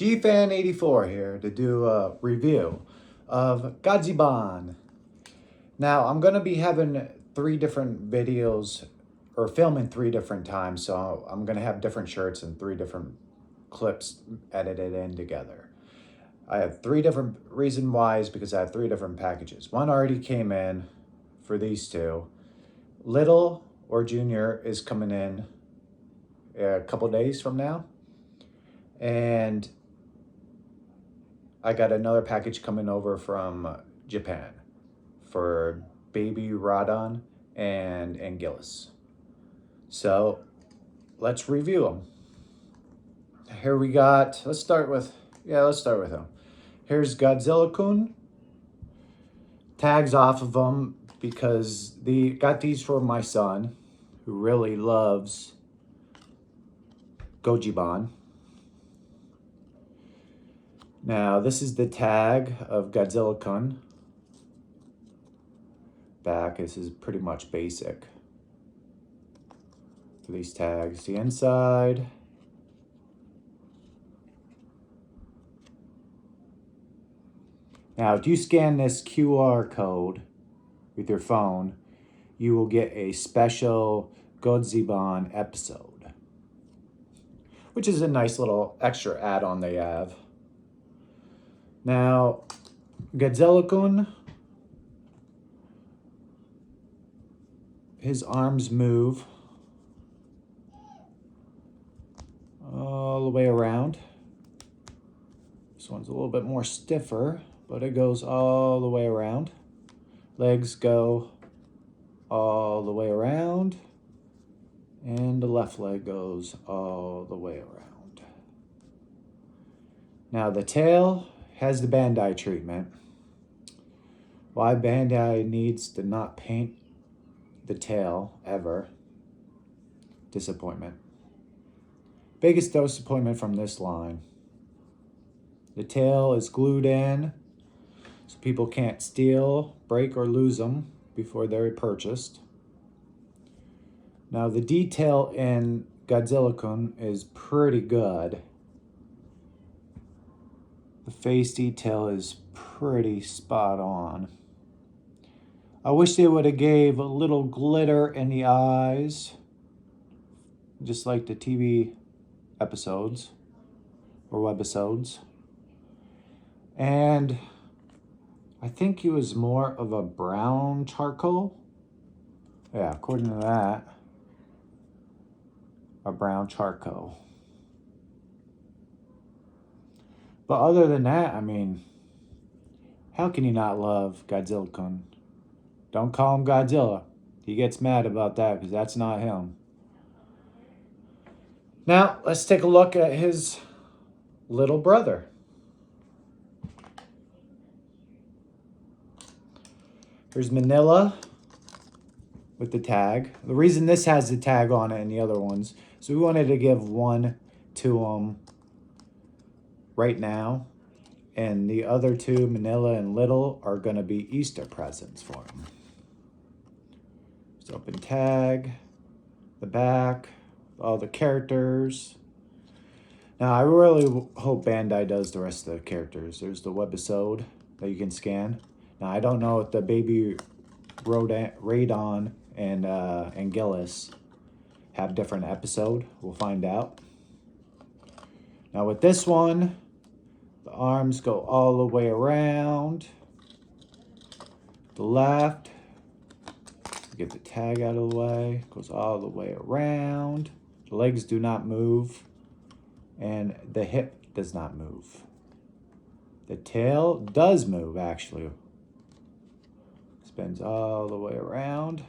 GFan84 here to do a review of Godziban. Now, I'm going to be having 3 different videos, or filming 3 different times, so I'm going to have different shirts and 3 different clips edited in together. I have 3 different reason why is because I have 3 different packages. One already came in for these 2. Little or Junior is coming in a couple days from now. And I got another package coming over from Japan for Baby Radon and Anguillus. So let's review them. Here we got, let's start with him. Here's Godzilla-kun. Tags off of them because got these for my son who really loves Godziban. Now, this is the tag of Godzilla-kun. Back, this is pretty much basic for these tags. The inside. Now, if you scan this QR code with your phone, you will get a special Godziban episode, which is a nice little extra add-on they have. Now, Godzilla-kun, his arms move all the way around. This one's a little bit more stiffer, but it goes all the way around. Legs go all the way around, and the left leg goes all the way around. Now, the tail has the Bandai treatment. Why Bandai needs to not paint the tail ever. Disappointment. Biggest disappointment from this line. The tail is glued in so people can't steal, break, or lose them before they're purchased. Now, the detail in Godzilla-kun is pretty good. The face detail is pretty spot on. I wish they would have gave a little glitter in the eyes, just like the TV episodes or webisodes. And I think he was more of a brown charcoal. Yeah, according to that, a brown charcoal. But other than that, I mean, how can you not love Godzilla-kun? Don't call him Godzilla. He gets mad about that because that's not him. Now, let's take a look at his little brother. Here's Manila with the tag. The reason this has the tag on it and the other ones, so we wanted to give one to him right now, and the other 2, Manila and Little, are going to be Easter presents for him. Just open tag, the back, all the characters. Now, I really hope Bandai does the rest of the characters. There's the webisode that you can scan. Now, I don't know if the Baby Radon and Anguillus have different episode. We'll find out. Now, with this one, the arms go all the way around. The left, get the tag out of the way, goes all the way around. The legs do not move, and the hip does not move. The tail does move, actually. Spins all the way around.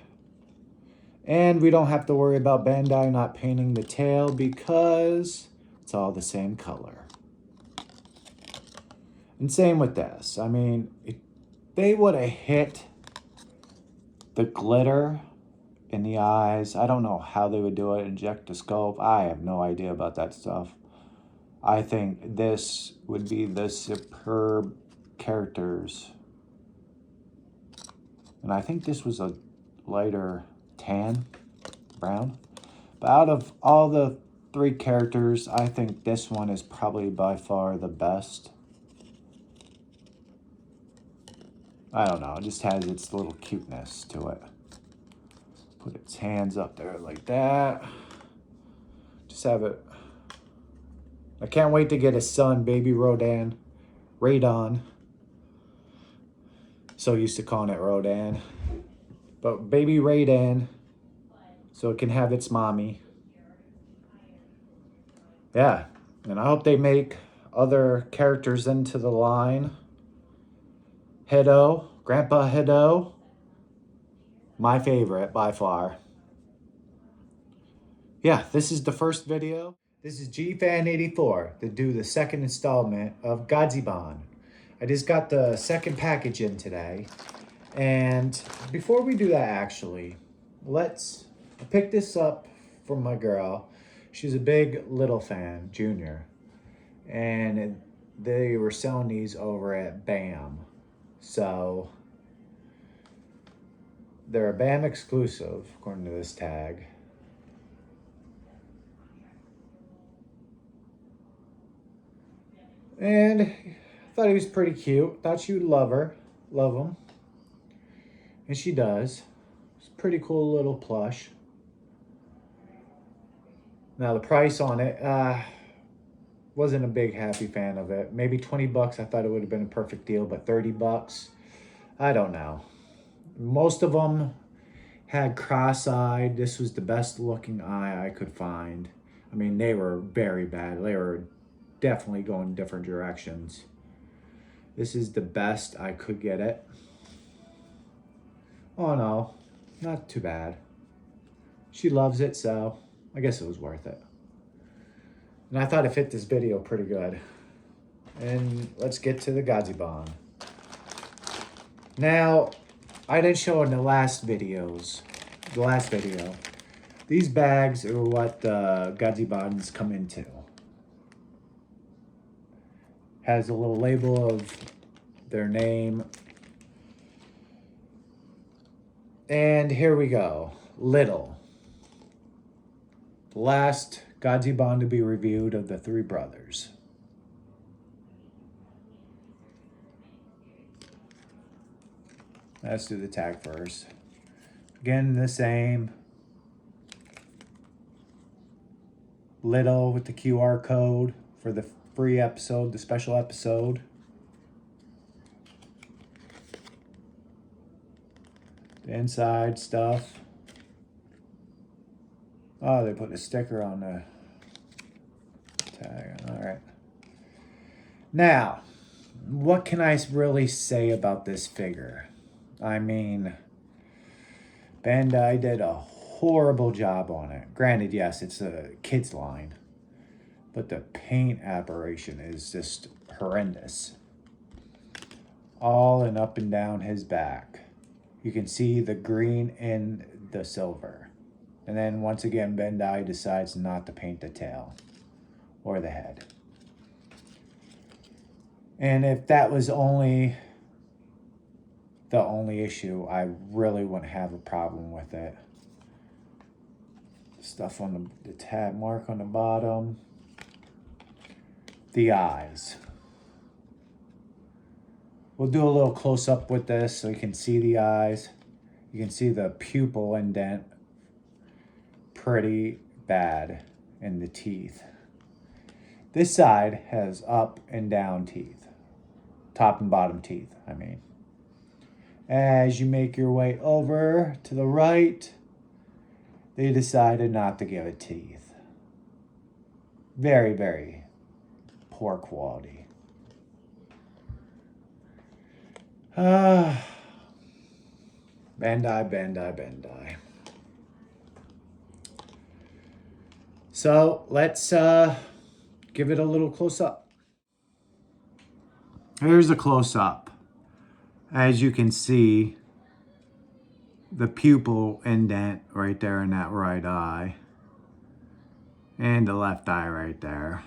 And we don't have to worry about Bandai not painting the tail because it's all the same color. And same with this. I mean, if they would have hit the glitter in the eyes, I don't know how they would do it, inject the scope. I have no idea about that stuff. I think this would be the superb characters. And I think this was a lighter tan, brown. But out of all the 3 characters, I think this one is probably by far the best. I don't know, it just has its little cuteness to it. Put its hands up there like that. Just have it. I can't wait to get his son, baby Rodan. Radon. So used to calling it Rodan. But baby Radon. So it can have its mommy. Yeah. And I hope they make other characters into the line. Hiddo. Grandpa Hiddo. My favorite by far. Yeah, this is the first video. This is GFan84 to do the second installment of Godziban. I just got the second package in today. And before we do that, actually, let's pick this up from my girl. She's a big Little fan, Junior. And they were selling these over at BAM. So they're a BAM exclusive, according to this tag. And I thought he was pretty cute. Thought she would love him. And she does. It's a pretty cool little plush. Now the price on it, wasn't a big happy fan of it. Maybe 20 bucks. I thought it would have been a perfect deal, but 30 bucks, I don't know. Most of them had cross-eyed. This was the best looking eye I could find. I mean, they were very bad. They were definitely going different directions. This is the best I could get it. Oh no, not too bad. She loves it, so I guess it was worth it. And I thought it fit this video pretty good. And let's get to the Godziban. Now, I didn't show in the last video. These bags are what the Godzibans come into. Has a little label of their name. And here we go. Little. The last Godziban to be reviewed of the 3 brothers. Let's do the tag first. Again, the same. Little with the QR code for the free episode, the special episode. The inside stuff. Oh, they put a sticker on the tag. All right. Now, what can I really say about this figure? I mean, Bandai did a horrible job on it. Granted, yes, it's a kid's line, but the paint aberration is just horrendous. All and up and down his back. You can see the green and the silver. And then once again, Bandai decides not to paint the tail or the head. And if that was only the only issue, I really wouldn't have a problem with it. Stuff on the tab mark on the bottom. The eyes. We'll do a little close up with this so you can see the eyes. You can see the pupil indent. Pretty bad in the teeth. This side has up and down teeth. Top and bottom teeth, I mean. As you make your way over to the right, they decided not to give it teeth. Very, very poor quality. Bandai. So let's give it a little close up. Here's a close up. As you can see, the pupil indent right there in that right eye. And the left eye right there.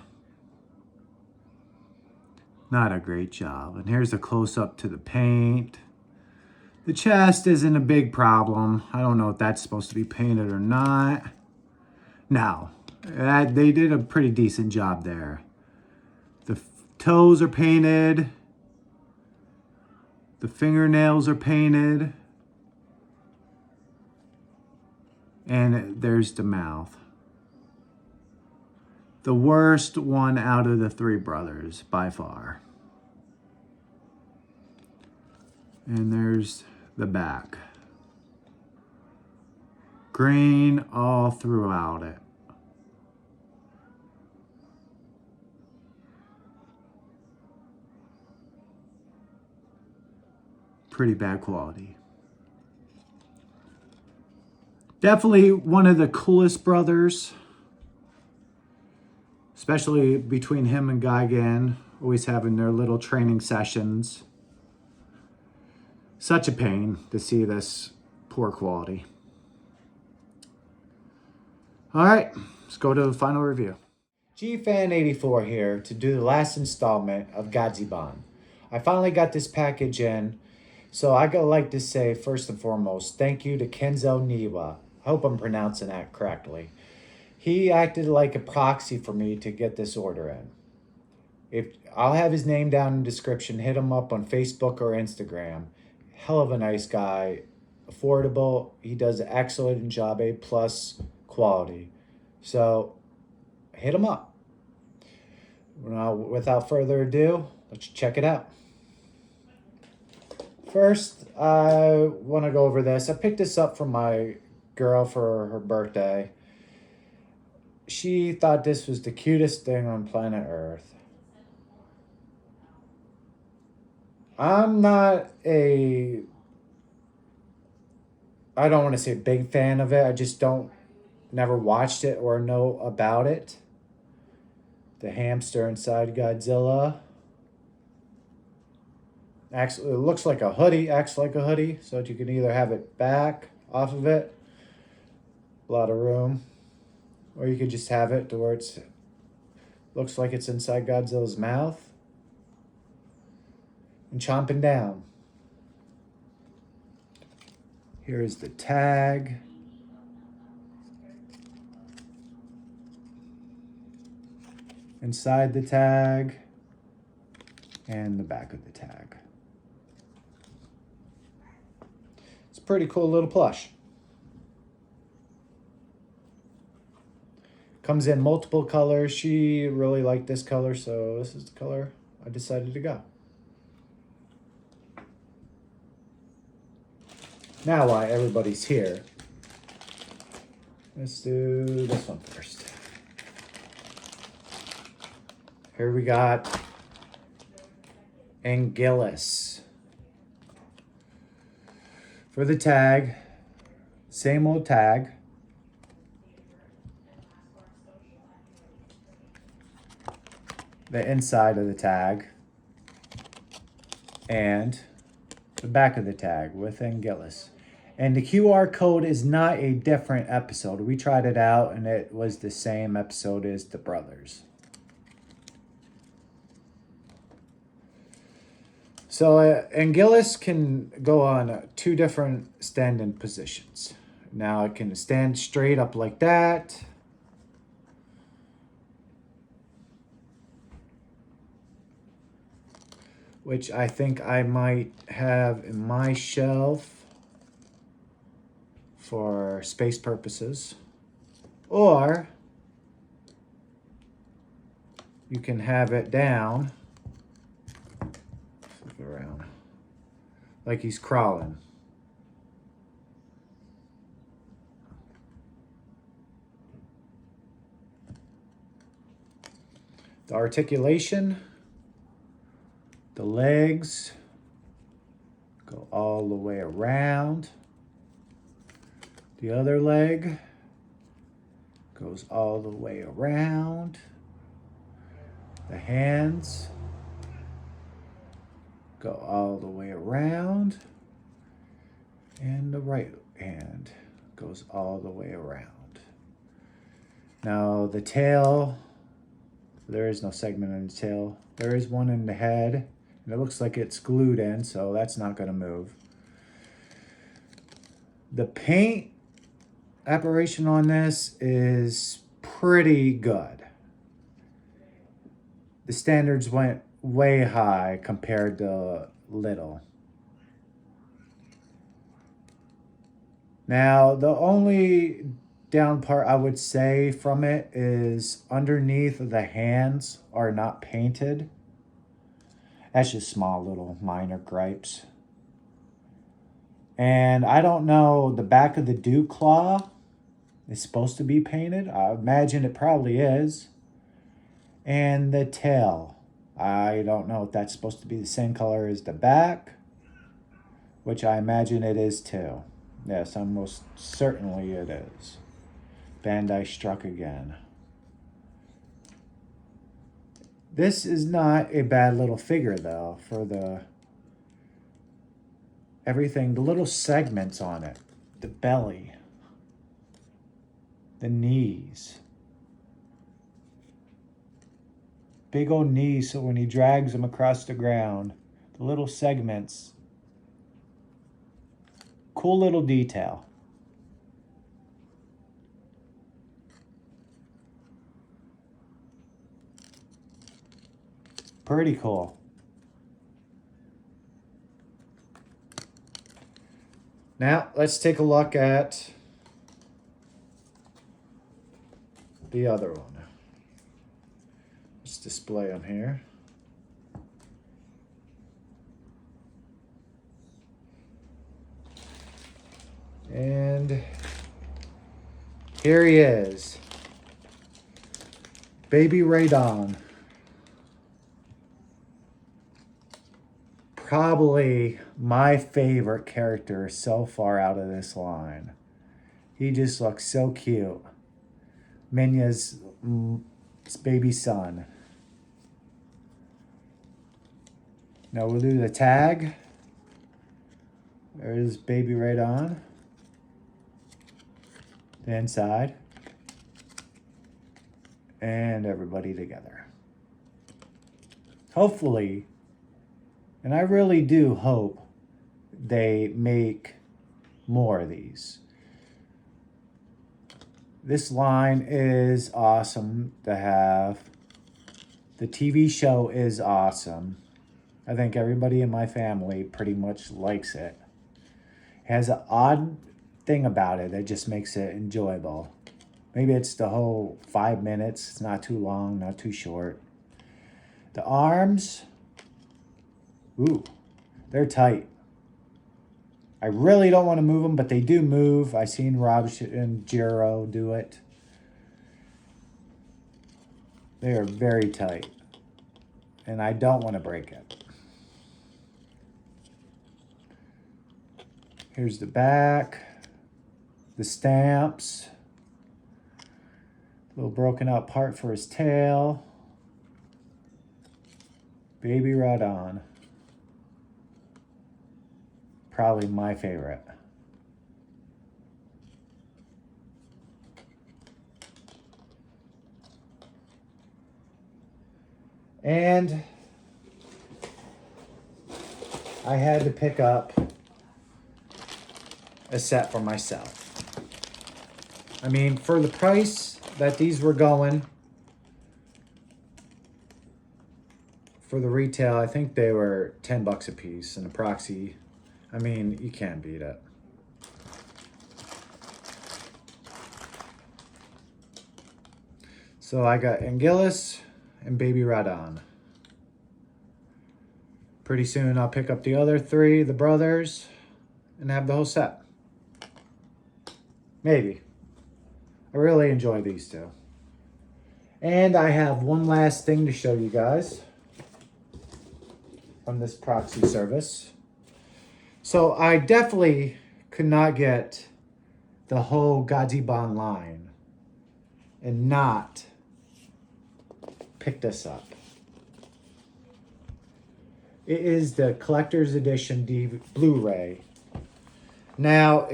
Not a great job. And here's a close up to the paint. The chest isn't a big problem. I don't know if that's supposed to be painted or not. Now, They did a pretty decent job there. The toes are painted. The fingernails are painted. And there's the mouth. The worst one out of the three brothers, by far. And there's the back. Green all throughout it. Pretty bad quality. Definitely one of the coolest brothers. Especially between him and Gigan. Always having their little training sessions. Such a pain to see this poor quality. All right, let's go to the final review. GFan84 here to do the last installment of Godziban. I finally got this package in, so I gotta like to say first and foremost, thank you to Kenzo Niwa. I hope I'm pronouncing that correctly. He acted like a proxy for me to get this order in. I'll have his name down in the description. Hit him up on Facebook or Instagram. Hell of a nice guy, affordable. He does an excellent job, A+ quality. So hit him up. Now, without further ado, let's check it out. First, I want to go over this. I picked this up from my girl for her birthday. She thought this was the cutest thing on planet Earth. I'm not I don't want to say big fan of it. I just never watched it or know about it. The hamster inside Godzilla. Actually, it looks like a hoodie, acts like a hoodie, so that you can either have it back off of it, a lot of room, or you could just have it to where it's looks like it's inside Godzilla's mouth and chomping down. Here is the tag. Inside the tag and the back of the tag. It's a pretty cool little plush. Comes in multiple colors. She really liked this color, so this is the color I decided to go. Now, while everybody's here, let's do this one first. Here we got Anguillus. For the tag, same old tag. The inside of the tag. And the back of the tag with Anguillus. And the QR code is not a different episode. We tried it out and it was the same episode as the brothers. So Anguillus can go on two different standing positions. Now it can stand straight up like that. Which I think I might have in my shelf for space purposes. Or you can have it down, flip it around, like he's crawling. The articulation, the legs go all the way around. The other leg goes all the way around. The hands go all the way around. And the right hand goes all the way around. Now the tail, there is no segment in the tail. There is one in the head. And it looks like it's glued in, so that's not going to move. The paint operation on this is pretty good. The standards went way high compared to little. Now, the only down part I would say from it is underneath the hands are not painted. That's just small little minor gripes. And I don't know, the back of the dew claw is supposed to be painted. I imagine it probably is. And the tail, I don't know if that's supposed to be the same color as the back, which I imagine it is too. Yes, almost certainly it is. Bandai struck again. This is not a bad little figure though for the everything, the little segments on it, the belly, the knees. Big old knees, so when he drags them across the ground, the little segments. Cool little detail. Pretty cool. Now, let's take a look at the other one. Let's display them here. And here he is. Baby Radon. Probably my favorite character so far out of this line. He just looks so cute. Minya's baby son. Now we'll do the tag. There's Baby Radon. The inside. And everybody together. Hopefully, and I really do hope they make more of these. This line is awesome to have. The TV show is awesome. I think everybody in my family pretty much likes it. It has an odd thing about it that just makes it enjoyable. Maybe it's the whole 5 minutes. It's not too long, not too short. The arms, ooh, they're tight. I really don't want to move them, but they do move. I've seen Rob and Jiro do it. They are very tight. And I don't want to break it. Here's the back. The stamps. Little broken out part for his tail. Baby Radon. Probably my favorite. And I had to pick up a set for myself. I mean, for the price that these were going, for the retail, I think they were $10 a piece, and a proxy, I mean, you can't beat it. So I got Anguillus and Baby Radon. Pretty soon I'll pick up the other three, the brothers, and have the whole set. Maybe. I really enjoy these two. And I have one last thing to show you guys from this proxy service. So I definitely could not get the whole Godziban line and not pick this up. It is the collector's edition Blu-ray. Now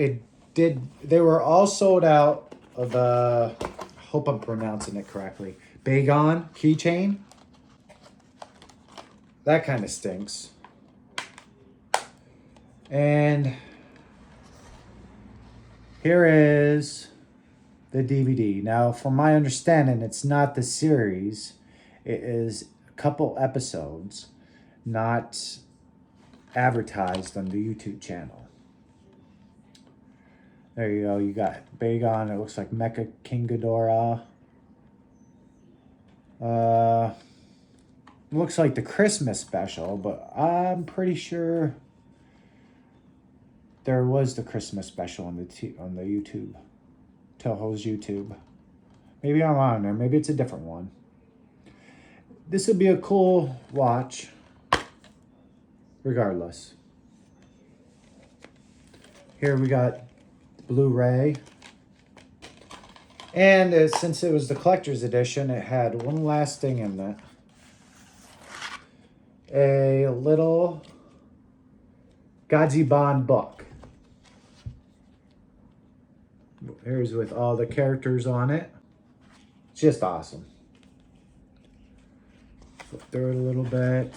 they were all sold out of the, I hope I'm pronouncing it correctly, Bagon keychain. That kind of stinks. And here is the DVD. Now, from my understanding, it's not the series. It is a couple episodes, not advertised on the YouTube channel. There you go. You got Bagon. It looks like Mecha King Ghidorah. Looks like the Christmas special, but I'm pretty sure there was the Christmas special on the YouTube, Toho's YouTube. Maybe I'm on there. Maybe it's a different one. This would be a cool watch, regardless. Here we got Blu-ray. And since it was the collector's edition, it had one last thing in it. A little Godziban book. Here's with all the characters on it. It's just awesome. Flip through it a little bit.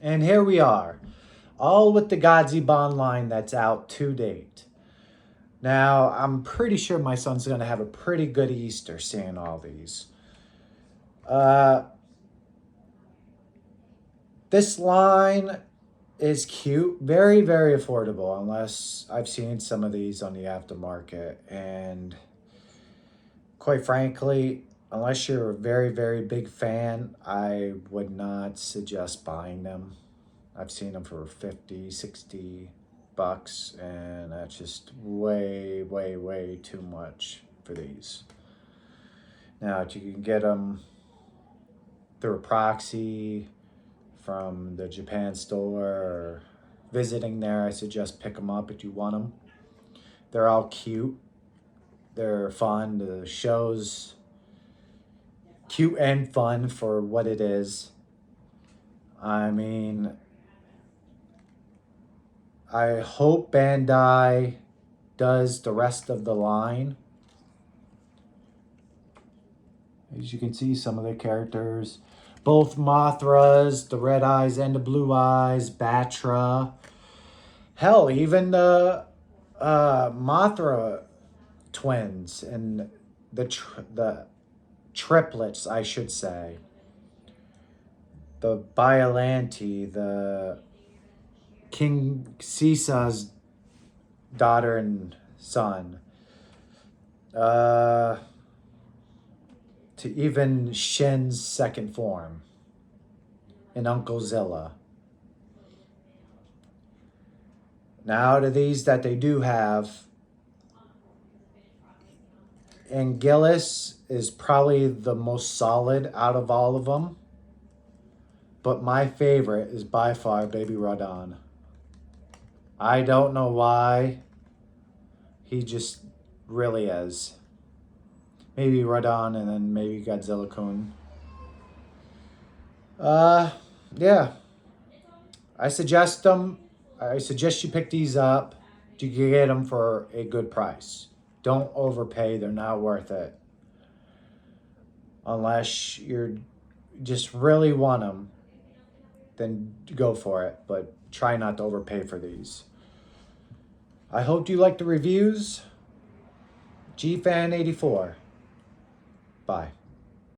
And here we are, all with the Godziban line that's out to date. Now, I'm pretty sure my son's going to have a pretty good Easter seeing all these. This line is cute, very, very affordable, unless I've seen some of these on the aftermarket. And quite frankly, unless you're a very, very big fan, I would not suggest buying them. I've seen them for 50, 60 bucks, and that's just way, way, way too much for these. Now, if you can get them through a proxy from the Japan store or visiting there, I suggest pick them up if you want them. They're all cute. They're fun. The show's cute and fun for what it is. I mean, I hope Bandai does the rest of the line. As you can see, some of the characters, both Mothras, the red eyes and the blue eyes, Batra. Hell, even the Mothra twins and the triplets, I should say. The Biollante, the King Caesar's daughter and son. To even Shin's second form. And Uncle Zilla. Now, out of these that they do have, Anguillus is probably the most solid out of all of them. But my favorite is by far Baby Radon. I don't know why. He just really is. Maybe Radon and then maybe Godzilla-kun. Yeah. I suggest them. I suggest you pick these up. You can get them for a good price. Don't overpay. They're not worth it. Unless you're just really want them, then go for it. But try not to overpay for these. I hope you like the reviews. GFan84. Bye.